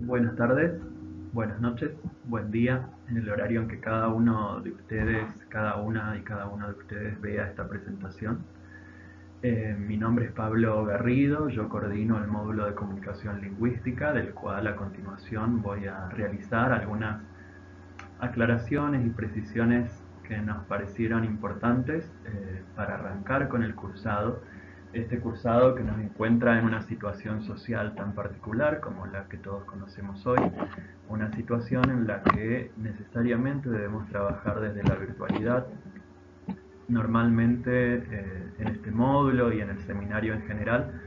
Buenas tardes, buenas noches, buen día, en el horario en que cada uno de ustedes, cada una y cada uno de ustedes vea esta presentación. Mi nombre es Pablo Garrido, yo coordino el módulo de comunicación lingüística, del cual a continuación voy a realizar algunas aclaraciones y precisiones que nos parecieron importantes para arrancar con el cursado. Este cursado que nos encuentra en una situación social tan particular como la que todos conocemos hoy, una situación en la que necesariamente debemos trabajar desde la virtualidad. Normalmente en este módulo y en el seminario en general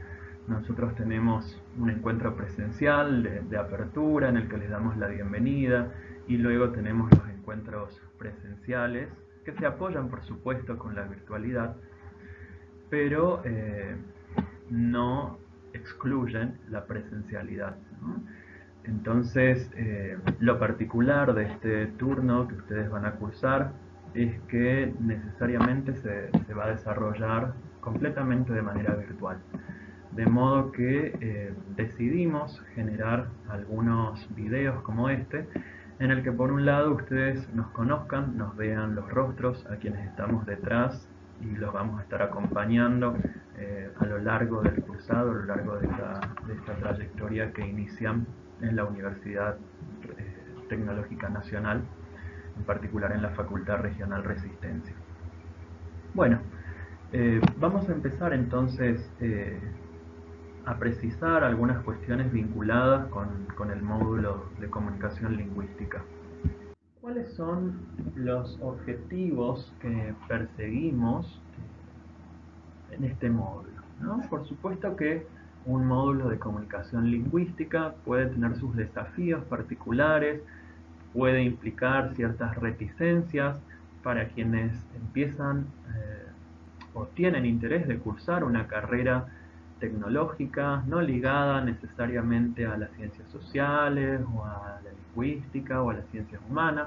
nosotros tenemos un encuentro presencial de apertura en el que les damos la bienvenida, y luego tenemos los encuentros presenciales que se apoyan por supuesto con la virtualidad, pero no excluyen la presencialidad, ¿no? Entonces, lo particular de este turno que ustedes van a cursar es que necesariamente se va a desarrollar completamente de manera virtual. De modo que decidimos generar algunos videos como este, en el que por un lado ustedes nos conozcan, nos vean los rostros a quienes estamos detrás y los vamos a estar acompañando a lo largo del cursado, a lo largo de esta trayectoria que inician en la Universidad Tecnológica Nacional, en particular en la Facultad Regional Resistencia. Bueno, vamos a empezar entonces a precisar algunas cuestiones vinculadas con el módulo de comunicación lingüística. ¿Cuáles son los objetivos que perseguimos en este módulo, ¿no? Por supuesto que un módulo de comunicación lingüística puede tener sus desafíos particulares, puede implicar ciertas reticencias para quienes empiezan o tienen interés de cursar una carrera tecnológica no ligada necesariamente a las ciencias sociales o a la lingüística o a las ciencias humanas.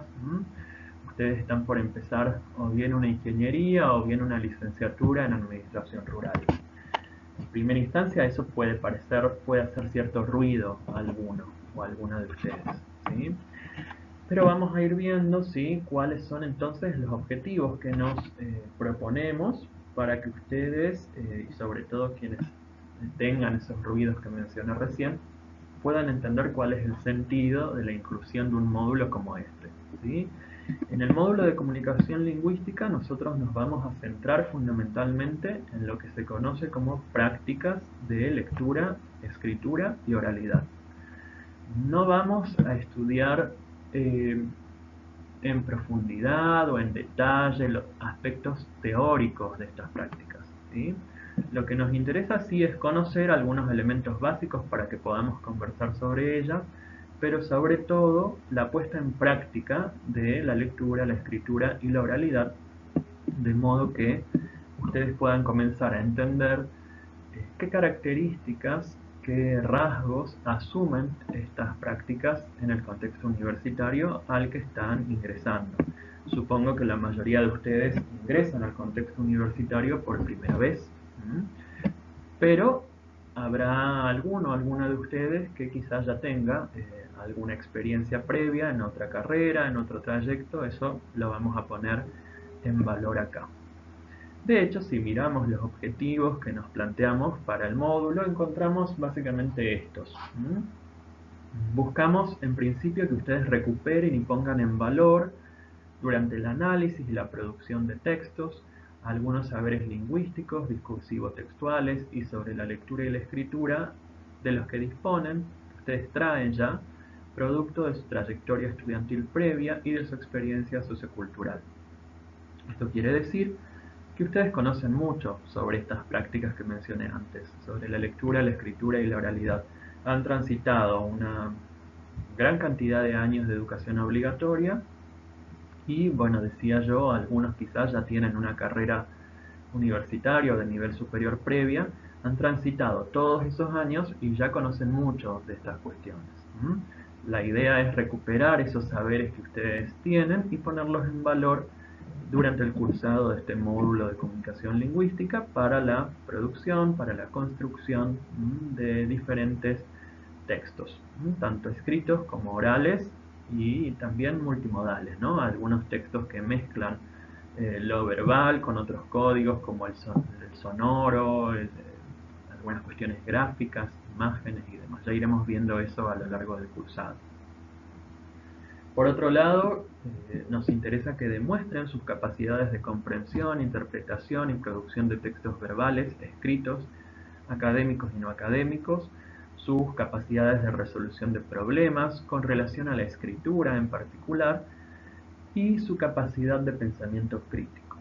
Ustedes están por empezar o bien una ingeniería o bien una licenciatura en administración rural. En primera instancia eso puede hacer cierto ruido a alguno o a alguna de ustedes, ¿sí? Pero vamos a ir viendo, ¿sí?, cuáles son entonces los objetivos que nos proponemos para que ustedes, y sobre todo quienes tengan esos ruidos que mencioné recién, puedan entender cuál es el sentido de la inclusión de un módulo como este, ¿sí? En el módulo de comunicación lingüística nosotros nos vamos a centrar fundamentalmente en lo que se conoce como prácticas de lectura, escritura y oralidad. No vamos a estudiar en profundidad o en detalle los aspectos teóricos de estas prácticas, ¿sí? Lo que nos interesa sí es conocer algunos elementos básicos para que podamos conversar sobre ellas, pero sobre todo la puesta en práctica de la lectura, la escritura y la oralidad, de modo que ustedes puedan comenzar a entender qué características, qué rasgos asumen estas prácticas en el contexto universitario al que están ingresando. Supongo que la mayoría de ustedes ingresan al contexto universitario por primera vez, pero habrá alguno o alguna de ustedes que quizás ya tenga alguna experiencia previa en otra carrera, en otro trayecto. Eso lo vamos a poner en valor acá. De hecho, si miramos los objetivos que nos planteamos para el módulo, encontramos básicamente estos. Buscamos en principio que ustedes recuperen y pongan en valor durante el análisis y la producción de textos algunos saberes lingüísticos, discursivo-textuales y sobre la lectura y la escritura de los que disponen, ustedes traen ya, producto de su trayectoria estudiantil previa y de su experiencia sociocultural. Esto quiere decir que ustedes conocen mucho sobre estas prácticas que mencioné antes, sobre la lectura, la escritura y la oralidad. Han transitado una gran cantidad de años de educación obligatoria y, bueno, decía yo, algunos quizás ya tienen una carrera universitaria o de nivel superior previa, han transitado todos esos años y ya conocen mucho de estas cuestiones. La idea es recuperar esos saberes que ustedes tienen y ponerlos en valor durante el cursado de este módulo de comunicación lingüística para la producción, para la construcción de diferentes textos, tanto escritos como orales y también multimodales, ¿no? Algunos textos que mezclan lo verbal con otros códigos como el sonoro, algunas cuestiones gráficas, imágenes y demás. Ya iremos viendo eso a lo largo del cursado. Por otro lado, nos interesa que demuestren sus capacidades de comprensión, interpretación y producción de textos verbales, escritos, académicos y no académicos, sus capacidades de resolución de problemas con relación a la escritura en particular y su capacidad de pensamiento crítico.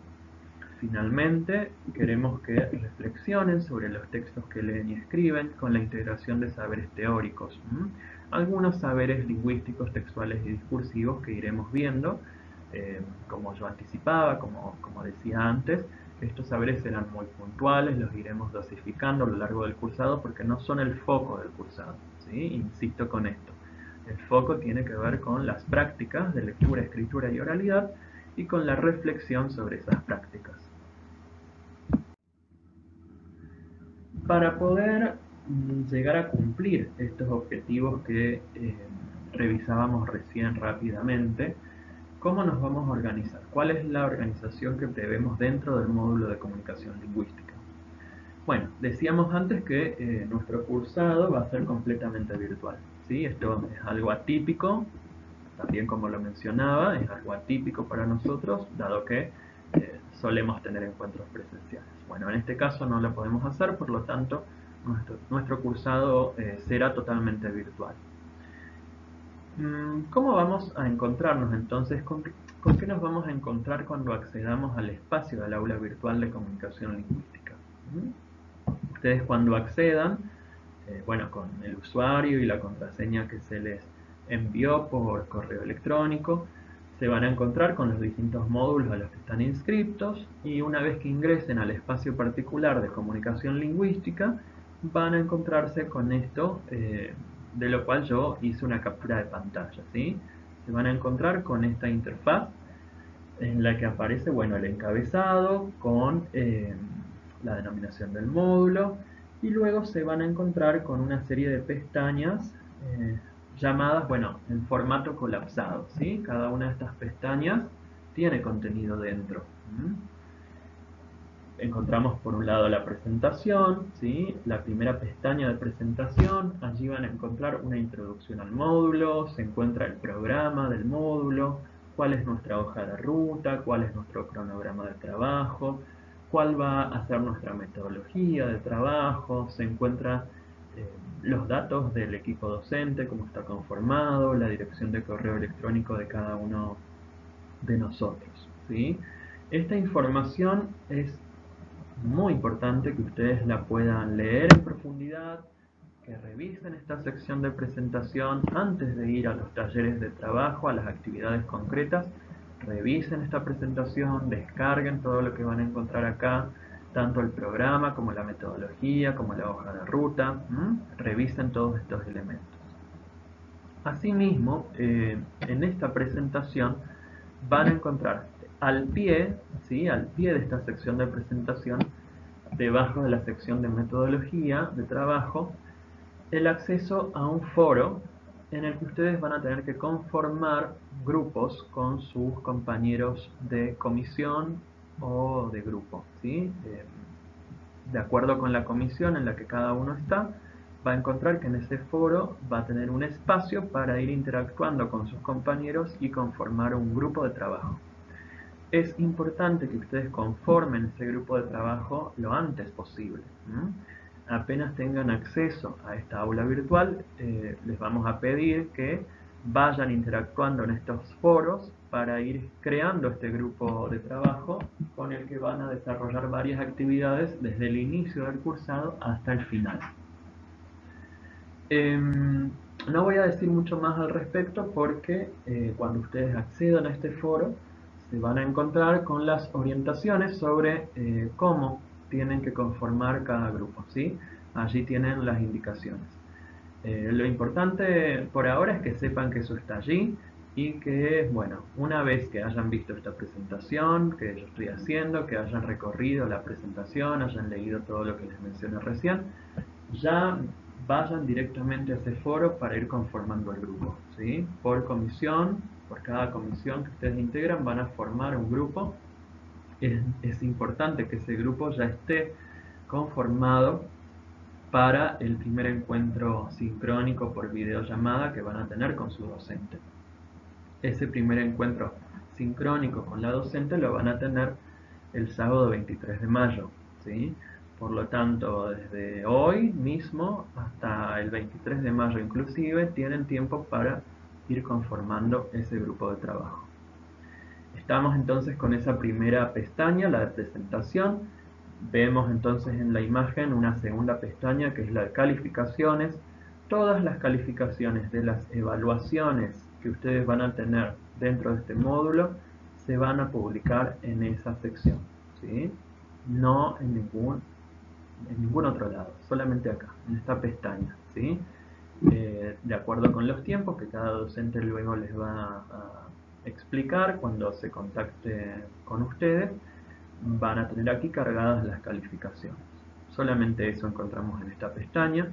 Finalmente, queremos que reflexionen sobre los textos que leen y escriben con la integración de saberes teóricos. Algunos saberes lingüísticos, textuales y discursivos que iremos viendo, como yo anticipaba, como decía antes, estos saberes serán muy puntuales, los iremos dosificando a lo largo del cursado porque no son el foco del cursado, ¿sí? Insisto con esto. El foco tiene que ver con las prácticas de lectura, escritura y oralidad y con la reflexión sobre esas prácticas. Para poder llegar a cumplir estos objetivos que revisábamos recién rápidamente, ¿cómo nos vamos a organizar? ¿Cuál es la organización que prevemos dentro del módulo de comunicación lingüística? Bueno, decíamos antes que nuestro cursado va a ser completamente virtual, ¿sí? Esto es algo atípico, también como lo mencionaba, es algo atípico para nosotros, dado que solemos tener encuentros presenciales. Bueno, en este caso no lo podemos hacer, por lo tanto, nuestro cursado será totalmente virtual. ¿Cómo vamos a encontrarnos entonces? ¿Con qué nos vamos a encontrar cuando accedamos al espacio del aula virtual de comunicación lingüística? Ustedes cuando accedan, bueno, con el usuario y la contraseña que se les envió por correo electrónico, se van a encontrar con los distintos módulos a los que están inscriptos y una vez que ingresen al espacio particular de comunicación lingüística, van a encontrarse con esto, de lo cual yo hice una captura de pantalla, ¿sí? Se van a encontrar con esta interfaz en la que aparece, bueno, el encabezado con la denominación del módulo y luego se van a encontrar con una serie de pestañas llamadas, bueno, en formato colapsado, ¿sí? Cada una de estas pestañas tiene contenido dentro. Encontramos por un lado la presentación, ¿sí? La primera pestaña de presentación, allí van a encontrar una introducción al módulo, se encuentra el programa del módulo, cuál es nuestra hoja de ruta, cuál es nuestro cronograma de trabajo, cuál va a ser nuestra metodología de trabajo, se encuentra los datos del equipo docente, cómo está conformado, la dirección de correo electrónico de cada uno de nosotros, ¿sí? Esta información es muy importante que ustedes la puedan leer en profundidad, que revisen esta sección de presentación antes de ir a los talleres de trabajo, a las actividades concretas. Revisen esta presentación, descarguen todo lo que van a encontrar acá, tanto el programa como la metodología, como la hoja de ruta. Revisen todos estos elementos. Asimismo, en esta presentación van a encontrar al pie, ¿sí? Al pie de esta sección de presentación, debajo de la sección de metodología de trabajo, el acceso a un foro en el que ustedes van a tener que conformar grupos con sus compañeros de comisión o de grupo, ¿sí? De acuerdo con la comisión en la que cada uno está, va a encontrar que en ese foro va a tener un espacio para ir interactuando con sus compañeros y conformar un grupo de trabajo. Es importante que ustedes conformen ese grupo de trabajo lo antes posible. Apenas tengan acceso a esta aula virtual, les vamos a pedir que vayan interactuando en estos foros para ir creando este grupo de trabajo con el que van a desarrollar varias actividades desde el inicio del cursado hasta el final. No voy a decir mucho más al respecto porque cuando ustedes accedan a este foro se van a encontrar con las orientaciones sobre cómo tienen que conformar cada grupo, ¿sí? Allí tienen las indicaciones. Lo importante por ahora es que sepan que eso está allí y que, bueno, una vez que hayan visto esta presentación que yo estoy haciendo, que hayan recorrido la presentación, hayan leído todo lo que les mencioné recién, ya vayan directamente a ese foro para ir conformando el grupo, ¿sí? Por comisión, por cada comisión que ustedes integran, van a formar un grupo. Es importante que ese grupo ya esté conformado para el primer encuentro sincrónico por videollamada que van a tener con su docente. Ese primer encuentro sincrónico con la docente lo van a tener el sábado 23 de mayo, ¿sí? Por lo tanto, desde hoy mismo hasta el 23 de mayo inclusive, tienen tiempo para ir conformando ese grupo de trabajo. Estamos entonces con esa primera pestaña, la de presentación. Vemos entonces en la imagen una segunda pestaña que es la de calificaciones. Todas las calificaciones de las evaluaciones que ustedes van a tener dentro de este módulo se van a publicar en esa sección, ¿sí? No en ningún otro lado, solamente acá, en esta pestaña, ¿sí? De acuerdo con los tiempos que cada docente luego les va a explicar cuando se contacte con ustedes, van a tener aquí cargadas las calificaciones. Solamente eso encontramos en esta pestaña.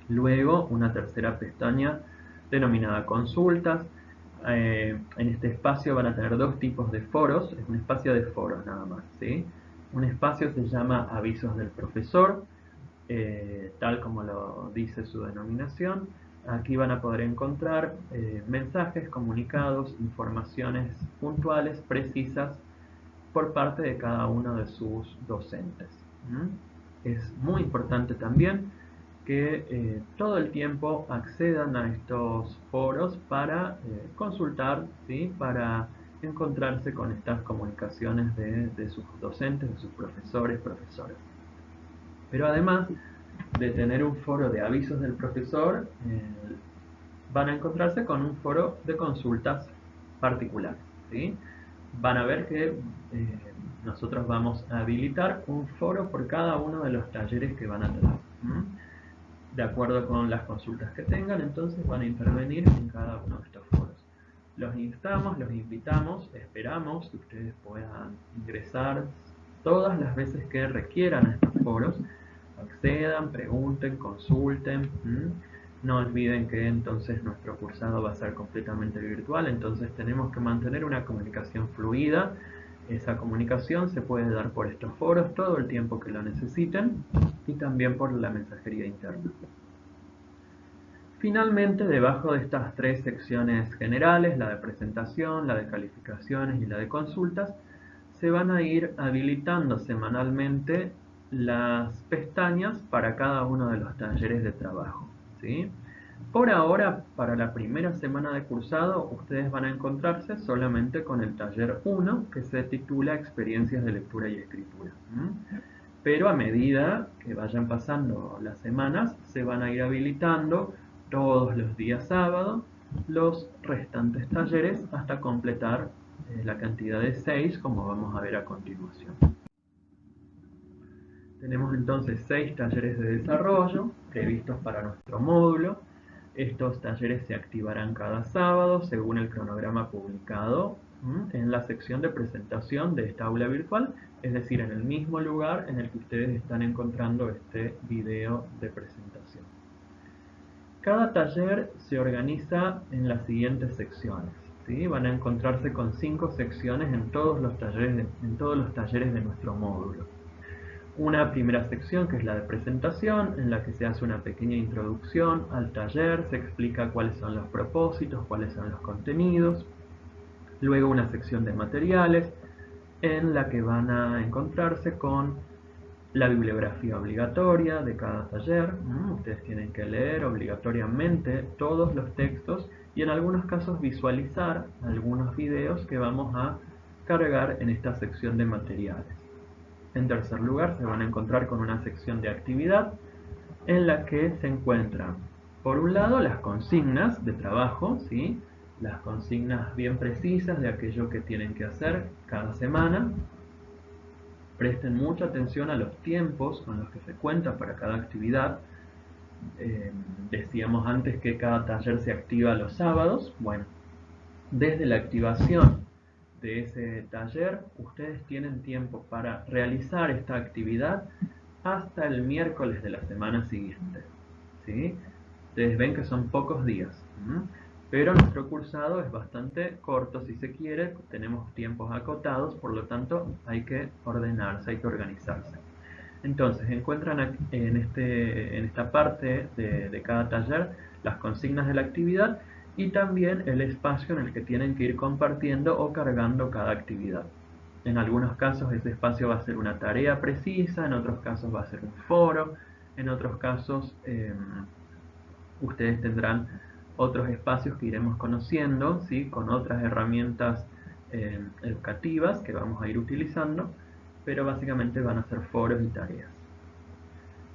Luego una tercera pestaña denominada consultas. En este espacio van a tener dos tipos de foros, es un espacio de foros nada más, ¿sí? Un espacio se llama avisos del profesor, tal como lo dice su denominación. Aquí van a poder encontrar mensajes, comunicados, informaciones puntuales, precisas, por parte de cada uno de sus docentes. Es muy importante también que todo el tiempo accedan a estos foros para consultar, ¿sí? Para encontrarse con estas comunicaciones de sus docentes, de sus profesores, profesoras. Pero además de tener un foro de avisos del profesor, van a encontrarse con un foro de consultas particulares, ¿sí? Van a ver que nosotros vamos a habilitar un foro por cada uno de los talleres que van a tener. De acuerdo con las consultas que tengan, entonces van a intervenir en cada uno de estos foros. Los instamos, los invitamos, esperamos que ustedes puedan ingresar todas las veces que requieran a estos foros, accedan, pregunten, consulten. No olviden que entonces nuestro cursado va a ser completamente virtual, entonces tenemos que mantener una comunicación fluida. Esa comunicación se puede dar por estos foros todo el tiempo que lo necesiten y también por la mensajería interna. Finalmente, debajo de estas tres secciones generales, la de presentación, la de calificaciones y la de consultas, se van a ir habilitando semanalmente las pestañas para cada uno de los talleres de trabajo, ¿sí? Por ahora, para la primera semana de cursado, ustedes van a encontrarse solamente con el taller 1, que se titula Experiencias de lectura y escritura. Pero a medida que vayan pasando las semanas, se van a ir habilitando todos los días sábados los restantes talleres hasta completar la cantidad de 6, como vamos a ver a continuación. Tenemos entonces 6 talleres de desarrollo previstos para nuestro módulo. Estos talleres se activarán cada sábado según el cronograma publicado en la sección de presentación de esta aula virtual, es decir, en el mismo lugar en el que ustedes están encontrando este video de presentación. Cada taller se organiza en las siguientes secciones, ¿sí? Van a encontrarse con 5 secciones en todos los talleres de nuestro módulo. Una primera sección que es la de presentación, en la que se hace una pequeña introducción al taller, se explica cuáles son los propósitos, cuáles son los contenidos. Luego una sección de materiales, en la que van a encontrarse con la bibliografía obligatoria de cada taller. Ustedes tienen que leer obligatoriamente todos los textos y en algunos casos visualizar algunos videos que vamos a cargar en esta sección de materiales. En tercer lugar, se van a encontrar con una sección de actividad en la que se encuentran, por un lado, las consignas de trabajo, ¿sí? Las consignas bien precisas de aquello que tienen que hacer cada semana. Presten mucha atención a los tiempos con los que se cuenta para cada actividad. Decíamos antes que cada taller se activa los sábados. Bueno, desde la activación de ese taller, ustedes tienen tiempo para realizar esta actividad hasta el miércoles de la semana siguiente, ¿sí? Ustedes ven que son pocos días, pero nuestro cursado es bastante corto, si se quiere, tenemos tiempos acotados, por lo tanto hay que ordenarse, hay que organizarse. Entonces, encuentran en esta parte de cada taller las consignas de la actividad y también el espacio en el que tienen que ir compartiendo o cargando cada actividad. En algunos casos ese espacio va a ser una tarea precisa, en otros casos va a ser un foro, en otros casos ustedes tendrán otros espacios que iremos conociendo, ¿sí? Con otras herramientas educativas que vamos a ir utilizando, pero básicamente van a ser foros y tareas.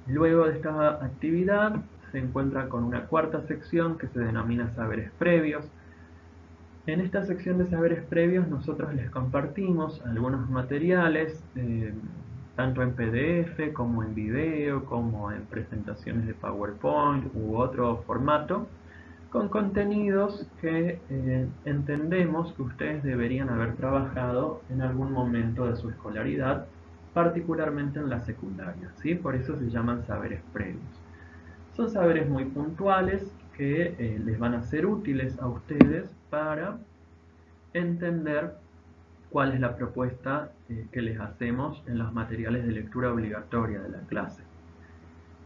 Luego de esta actividad se encuentra con una cuarta sección que se denomina saberes previos. En esta sección de saberes previos nosotros les compartimos algunos materiales, tanto en PDF como en video, como en presentaciones de PowerPoint u otro formato, con contenidos que entendemos que ustedes deberían haber trabajado en algún momento de su escolaridad, particularmente en la secundaria, ¿sí? Por eso se llaman saberes previos. Son saberes muy puntuales que les van a ser útiles a ustedes para entender cuál es la propuesta que les hacemos en los materiales de lectura obligatoria de la clase.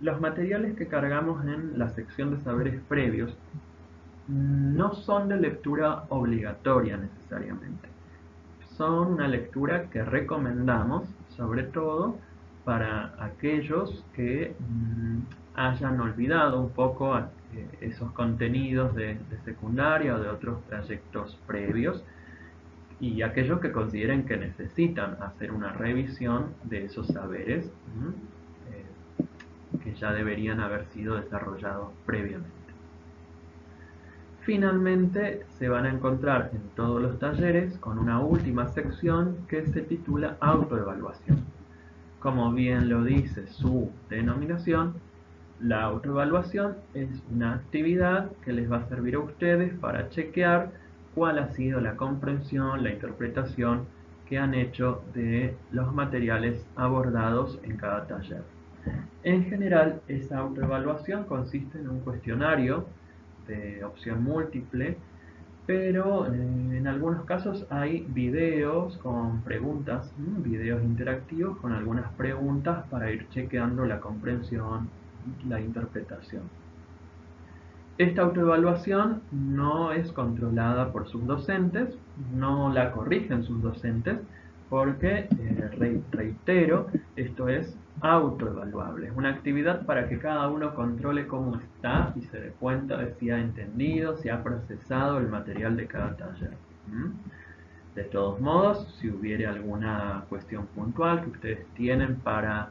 Los materiales que cargamos en la sección de saberes previos no son de lectura obligatoria necesariamente. Son una lectura que recomendamos, sobre todo para aquellos que hayan olvidado un poco esos contenidos de secundaria o de otros trayectos previos, y aquellos que consideren que necesitan hacer una revisión de esos saberes que ya deberían haber sido desarrollados previamente. Finalmente se van a encontrar en todos los talleres con una última sección que se titula autoevaluación. Como bien lo dice su denominación, la autoevaluación es una actividad que les va a servir a ustedes para chequear cuál ha sido la comprensión, la interpretación que han hecho de los materiales abordados en cada taller. En general, esa autoevaluación consiste en un cuestionario de opción múltiple, pero en algunos casos hay videos con preguntas, videos interactivos con algunas preguntas para ir chequeando la comprensión, la interpretación. Esta autoevaluación no es controlada por sus docentes, no la corrigen sus docentes, porque, reitero, esto es autoevaluable. Es una actividad para que cada uno controle cómo está y se dé cuenta de si ha entendido, si ha procesado el material de cada taller. De todos modos, si hubiere alguna cuestión puntual que ustedes tienen para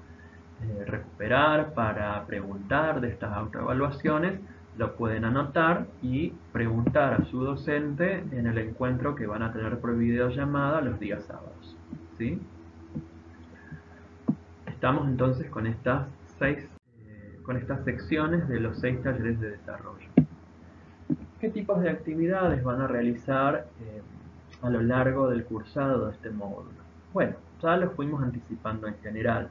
recuperar, para preguntar de estas autoevaluaciones, lo pueden anotar y preguntar a su docente en el encuentro que van a tener por videollamada los días sábados, ¿sí? Estamos entonces con estas secciones de los 6 talleres de desarrollo. ¿Qué tipos de actividades van a realizar a lo largo del cursado de este módulo? Bueno, ya lo fuimos anticipando en general,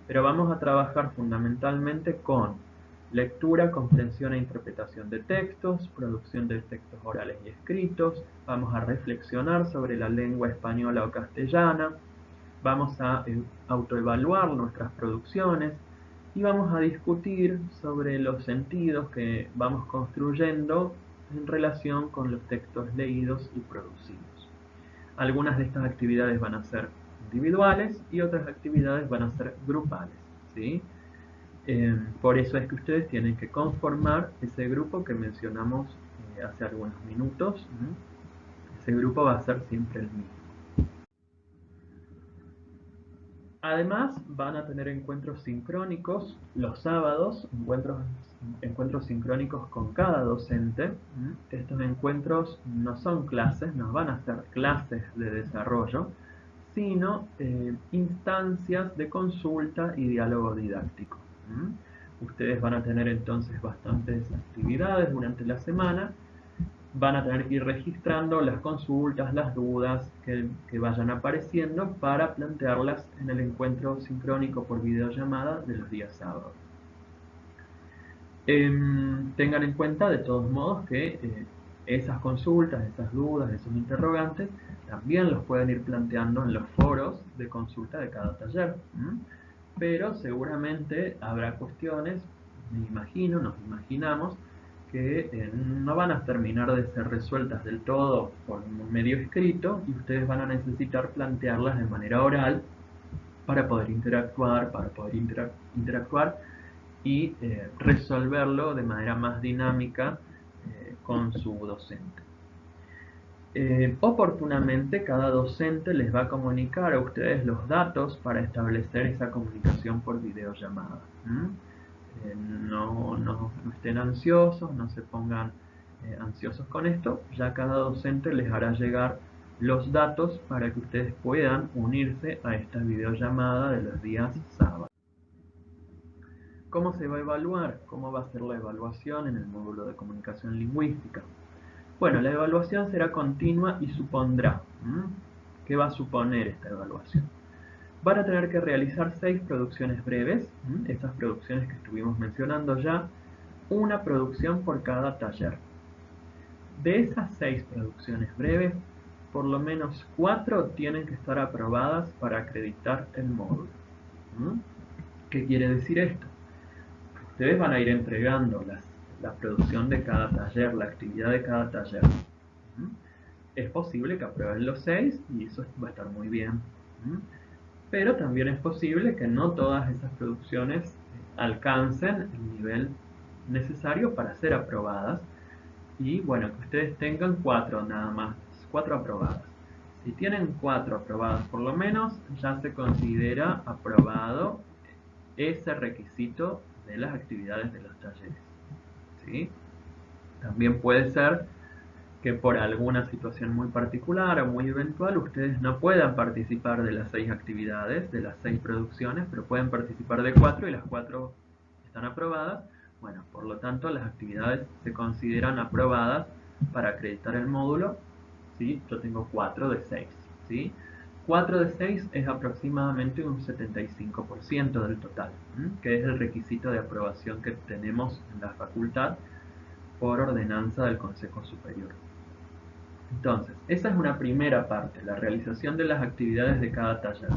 pero vamos a trabajar fundamentalmente con lectura, comprensión e interpretación de textos, producción de textos orales y escritos, vamos a reflexionar sobre la lengua española o castellana, vamos a autoevaluar nuestras producciones y vamos a discutir sobre los sentidos que vamos construyendo en relación con los textos leídos y producidos. Algunas de estas actividades van a ser individuales y otras actividades van a ser grupales, ¿sí? Por eso es que ustedes tienen que conformar ese grupo que mencionamos hace algunos minutos. Ese grupo va a ser siempre el mismo. Además, van a tener encuentros sincrónicos los sábados, encuentros sincrónicos con cada docente. Estos encuentros no son clases, no van a ser clases de desarrollo, sino instancias de consulta y diálogo didáctico. Ustedes van a tener entonces bastantes actividades durante la semana. Van a tener que ir registrando las consultas, las dudas que vayan apareciendo para plantearlas en el encuentro sincrónico por videollamada de los días sábados. Tengan en cuenta de todos modos que esas consultas, esas dudas, esos interrogantes, también los pueden ir planteando en los foros de consulta de cada taller. Pero seguramente habrá cuestiones, me imagino, nos imaginamos, que no van a terminar de ser resueltas del todo por un medio escrito y ustedes van a necesitar plantearlas de manera oral para poder interactuar y resolverlo de manera más dinámica con su docente. Oportunamente cada docente les va a comunicar a ustedes los datos para establecer esa comunicación por videollamada. No estén ansiosos, no se pongan ansiosos con esto, ya cada docente les hará llegar los datos para que ustedes puedan unirse a esta videollamada de los días sábados. ¿Cómo se va a evaluar? ¿Cómo va a ser la evaluación en el módulo de comunicación lingüística? Bueno, la evaluación será continua y supondrá. ¿Qué va a suponer esta evaluación? Van a tener que realizar 6 producciones breves, esas producciones que estuvimos mencionando ya, una producción por cada taller. De esas 6 producciones breves, por lo menos 4 tienen que estar aprobadas para acreditar el módulo. ¿Qué quiere decir esto? Ustedes van a ir entregando la producción de cada taller, la actividad de cada taller. Es posible que aprueben los 6 y eso va a estar muy bien. Pero también es posible que no todas esas producciones alcancen el nivel necesario para ser aprobadas. Y bueno, que ustedes tengan 4 nada más, 4 aprobadas. Si tienen 4 aprobadas por lo menos, ya se considera aprobado ese requisito de las actividades de los talleres. ¿Sí? También puede ser que por alguna situación muy particular o muy eventual ustedes no puedan participar de las 6 actividades, de las 6 producciones, pero pueden participar de 4 y las 4 están aprobadas. Bueno, por lo tanto las actividades se consideran aprobadas para acreditar el módulo. ¿Sí? Yo tengo 4 de 6. ¿Sí? 4 de 6 es aproximadamente un 75% del total, que es el requisito de aprobación que tenemos en la facultad por ordenanza del Consejo Superior. Entonces, esa es una primera parte, la realización de las actividades de cada taller.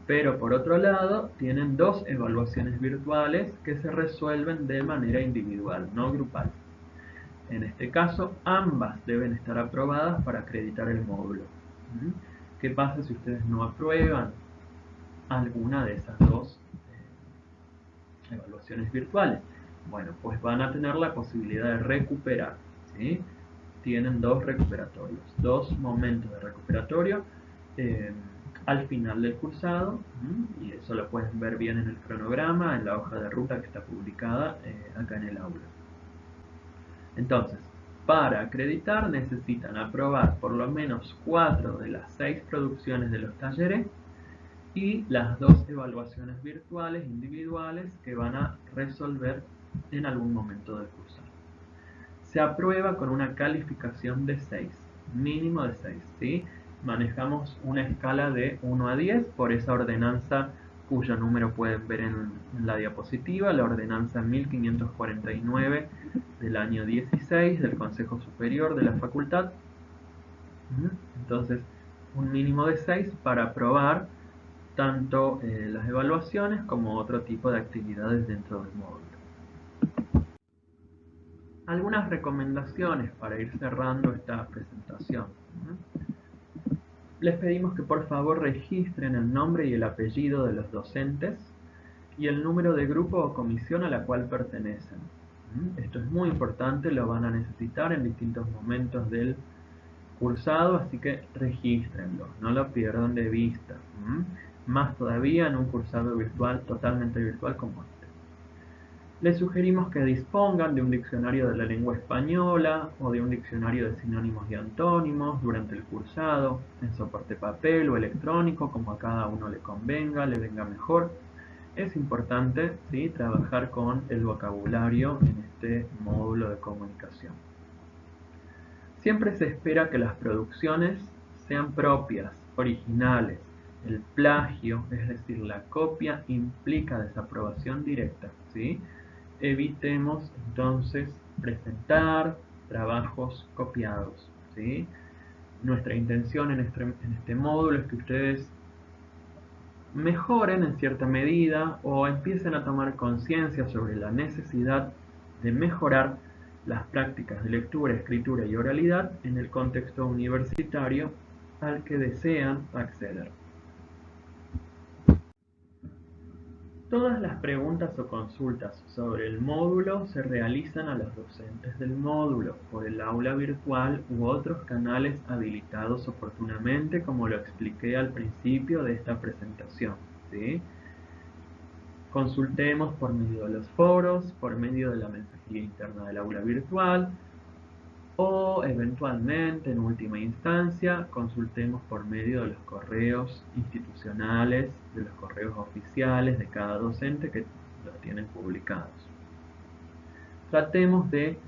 Pero por otro lado, tienen 2 evaluaciones virtuales que se resuelven de manera individual, no grupal. En este caso, ambas deben estar aprobadas para acreditar el módulo. ¿Qué pasa si ustedes no aprueban alguna de esas 2 evaluaciones virtuales? Bueno, pues van a tener la posibilidad de recuperar. ¿Sí? Tienen 2 recuperatorios, 2 momentos de recuperatorio al final del cursado, y eso lo pueden ver bien en el cronograma, en la hoja de ruta que está publicada acá en el aula. Entonces, para acreditar necesitan aprobar por lo menos 4 de las 6 producciones de los talleres y las 2 evaluaciones virtuales individuales que van a resolver en algún momento del cursado. Se aprueba con una calificación de 6, mínimo de 6, ¿sí? Manejamos una escala de 1 a 10 por esa ordenanza cuyo número pueden ver en la diapositiva, la ordenanza 1549 del año 16 del Consejo Superior de la Facultad. Entonces, un mínimo de 6 para aprobar tanto las evaluaciones como otro tipo de actividades dentro del módulo. Algunas recomendaciones para ir cerrando esta presentación. Les pedimos que por favor registren el nombre y el apellido de los docentes y el número de grupo o comisión a la cual pertenecen. Esto es muy importante, lo van a necesitar en distintos momentos del cursado, así que regístrenlo, no lo pierdan de vista. Más todavía en un cursado virtual, totalmente virtual como este. Les sugerimos que dispongan de un diccionario de la lengua española o de un diccionario de sinónimos y antónimos durante el cursado, en soporte papel o electrónico, como a cada uno le convenga, le venga mejor. Es importante, ¿sí?, trabajar con el vocabulario en este módulo de comunicación. Siempre se espera que las producciones sean propias, originales. El plagio, es decir, la copia, implica desaprobación directa, ¿sí? evitemos entonces presentar trabajos copiados, ¿sí? Nuestra intención en este módulo es que ustedes mejoren en cierta medida o empiecen a tomar conciencia sobre la necesidad de mejorar las prácticas de lectura, escritura y oralidad en el contexto universitario al que desean acceder. Todas las preguntas o consultas sobre el módulo se realizan a los docentes del módulo por el aula virtual u otros canales habilitados oportunamente, como lo expliqué al principio de esta presentación, ¿sí? Consultemos por medio de los foros, por medio de la mensajería interna del aula virtual o eventualmente, en última instancia, consultemos por medio de los correos institucionales, de los correos oficiales de cada docente que los tienen publicados. Tratemos de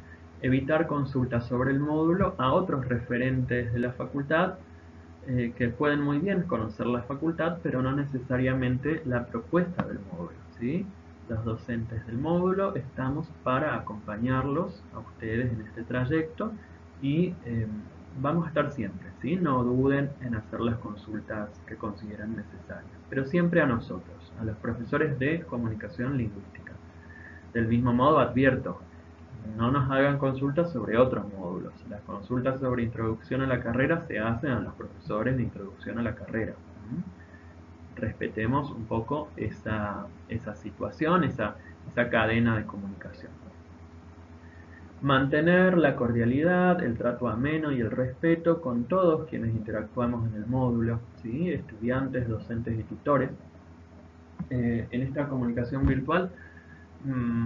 evitar consultas sobre el módulo a otros referentes de la facultad que pueden muy bien conocer la facultad, pero no necesariamente la propuesta del módulo, ¿sí? Los docentes del módulo estamos para acompañarlos a ustedes en este trayecto y vamos a estar siempre, ¿sí? No duden en hacer las consultas que consideran necesarias, pero siempre a nosotros, a los profesores de comunicación lingüística. Del mismo modo, advierto, no nos hagan consultas sobre otros módulos. Las consultas sobre introducción a la carrera se hacen a los profesores de introducción a la carrera. Respetemos un poco esa situación, esa cadena de comunicación. Mantener la cordialidad, el trato ameno y el respeto con todos quienes interactuamos en el módulo, ¿sí? Estudiantes, docentes y tutores. En esta comunicación virtual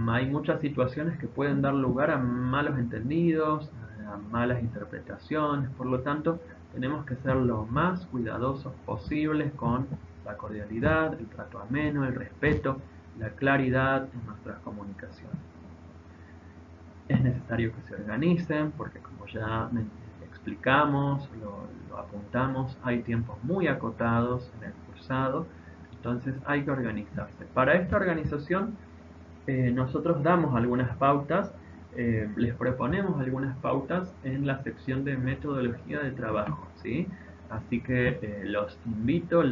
hay muchas situaciones que pueden dar lugar a malos entendidos, a malas interpretaciones, por lo tanto tenemos que ser lo más cuidadosos posibles con la cordialidad, el trato ameno, el respeto, la claridad en nuestras comunicaciones. Es necesario que se organicen porque, como ya explicamos, lo apuntamos, hay tiempos muy acotados en el cursado, entonces hay que organizarse. Para esta organización nosotros damos algunas pautas, les proponemos algunas pautas en la sección de metodología de trabajo, ¿sí? Así que las invito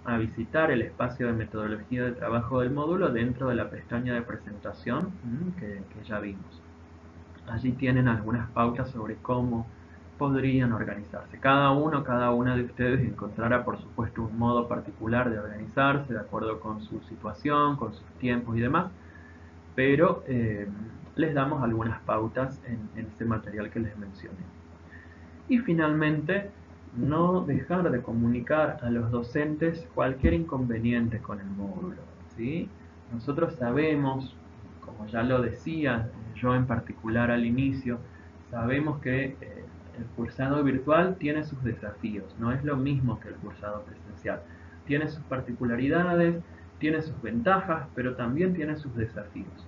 a visitar el espacio de metodología de trabajo del módulo dentro de la pestaña de presentación que ya vimos. Allí tienen algunas pautas sobre cómo podrían organizarse. Cada una de ustedes encontrará, por supuesto, un modo particular de organizarse de acuerdo con su situación, con sus tiempos y demás, pero les damos algunas pautas en este material que les mencioné. Y finalmente, no dejar de comunicar a los docentes cualquier inconveniente con el módulo, ¿sí? Nosotros sabemos, como ya lo decía yo en particular al inicio, sabemos que el cursado virtual tiene sus desafíos, no es lo mismo que el cursado presencial. Tiene sus particularidades, tiene sus ventajas, pero también tiene sus desafíos.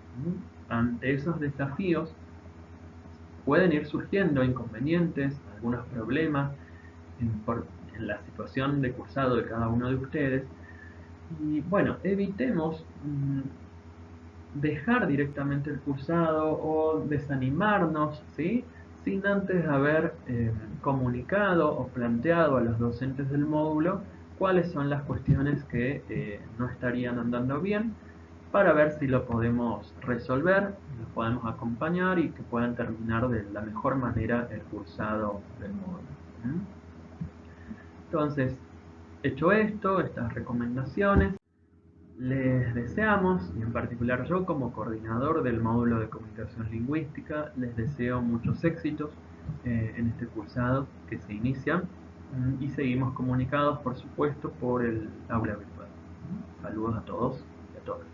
Ante esos desafíos pueden ir surgiendo inconvenientes, algunos problemas en la situación de cursado de cada uno de ustedes. Y bueno, evitemos dejar directamente el cursado o desanimarnos, ¿sí? Sin antes haber comunicado o planteado a los docentes del módulo cuáles son las cuestiones que no estarían andando bien, para ver si lo podemos resolver, los podemos acompañar y que puedan terminar de la mejor manera el cursado del módulo. Entonces, hecho esto, estas recomendaciones, les deseamos, y en particular yo como coordinador del módulo de comunicación lingüística, les deseo muchos éxitos en este cursado que se inicia y seguimos comunicados, por supuesto, por el aula virtual. Saludos a todos y a todas.